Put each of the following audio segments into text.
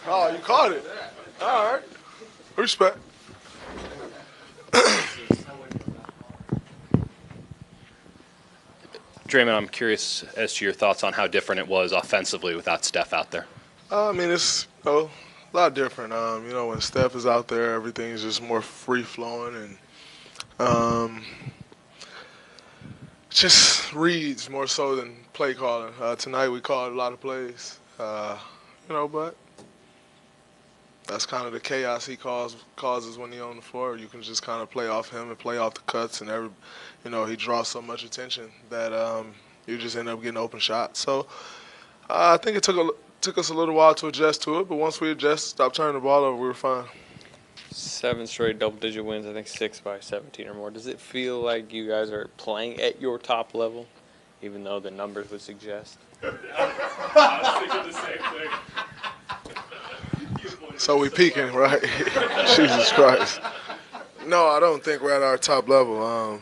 Oh, you caught it. All right. Respect. Draymond, I'm curious as to your thoughts on how different it was offensively without Steph out there. I mean, it's a lot different. When Steph is out there, everything's just more free flowing and just reads more so than play calling. Tonight we called a lot of plays, but that's kind of the chaos he causes when he's on the floor. You can just kind of play off him and play off the cuts, and he draws so much attention that you just end up getting open shots. So I think it took us a little while to adjust to it, but once we adjusted, stopped turning the ball over, we were fine. 7 straight double-digit wins, I think 6 by 17 or more. Does it feel like you guys are playing at your top level, even though the numbers would suggest? I was thinking the same thing. So we peaking, right? Jesus Christ. No, I don't think we're at our top level.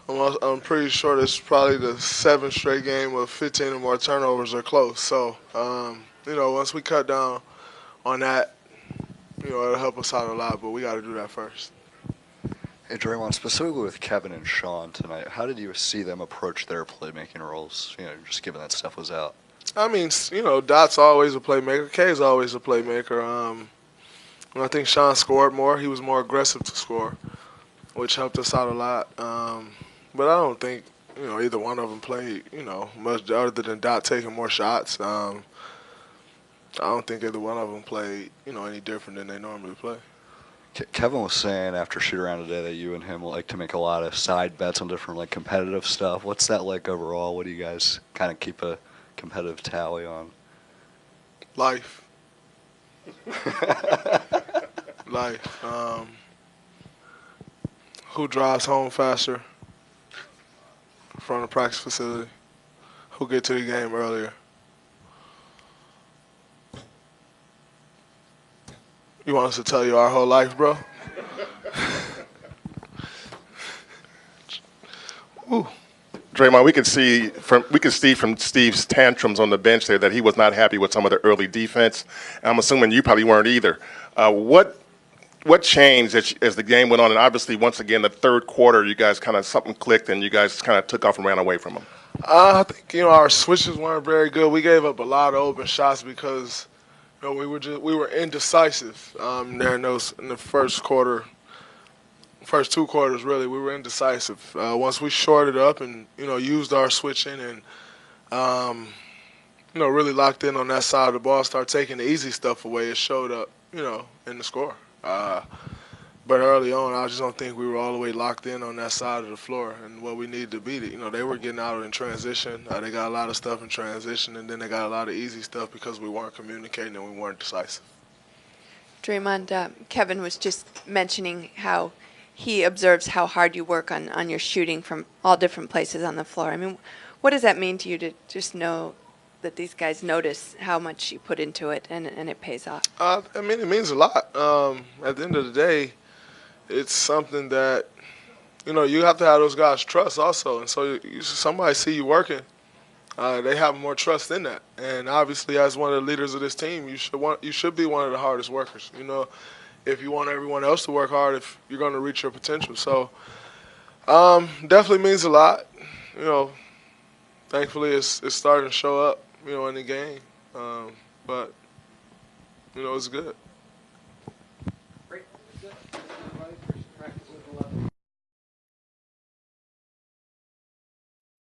I'm pretty sure this is probably the 7th straight game of 15 or more turnovers or close. So, once we cut down on that, it'll help us out a lot, but we got to do that first. Hey, Draymond, specifically with Kevin and Sean tonight, how did you see them approach their playmaking roles, just given that Steph was out? I mean, Dot's always a playmaker. K's always a playmaker. And I think Sean scored more. He was more aggressive to score, which helped us out a lot. But I don't think, either one of them played, much other than Dot taking more shots. I don't think either one of them played, any different than they normally play. Kevin was saying after shoot-around today that you and him like to make a lot of side bets on different, competitive stuff. What's that like overall? What do you guys kind of keep a competitive tally on? Life. Life. Who drives home faster from the practice facility? Who get to the game earlier? You want us to tell you our whole life, bro? Ooh. Draymond, we could see from Steve's tantrums on the bench there that he was not happy with some of the early defense. I'm assuming you probably weren't either. What changed as the game went on? And obviously, once again, the third quarter, you guys something clicked and you guys kind of took off and ran away from them. I think our switches weren't very good. We gave up a lot of open shots because we were indecisive there in the first quarter. First 2 quarters, really, we were indecisive. Once we shorted up and, used our switching and, really locked in on that side of the ball, start taking the easy stuff away, it showed up, in the score. But early on, I just don't think we were all the way locked in on that side of the floor and what we needed to be. They were getting out in transition. They got a lot of stuff in transition, and then they got a lot of easy stuff because we weren't communicating and we weren't decisive. Draymond, Kevin was just mentioning how he observes how hard you work on your shooting from all different places on the floor. I mean, what does that mean to you to just know that these guys notice how much you put into it and it pays off? It means a lot. At the end of the day, it's something that, you have to have those guys trust also. And so somebody see you working, they have more trust in that. And obviously, as one of the leaders of this team, you should be one of the hardest workers. If you want everyone else to work hard, if you're going to reach your potential. So definitely means a lot. Thankfully it's starting to show up, in the game. But, it's good. Great. Good.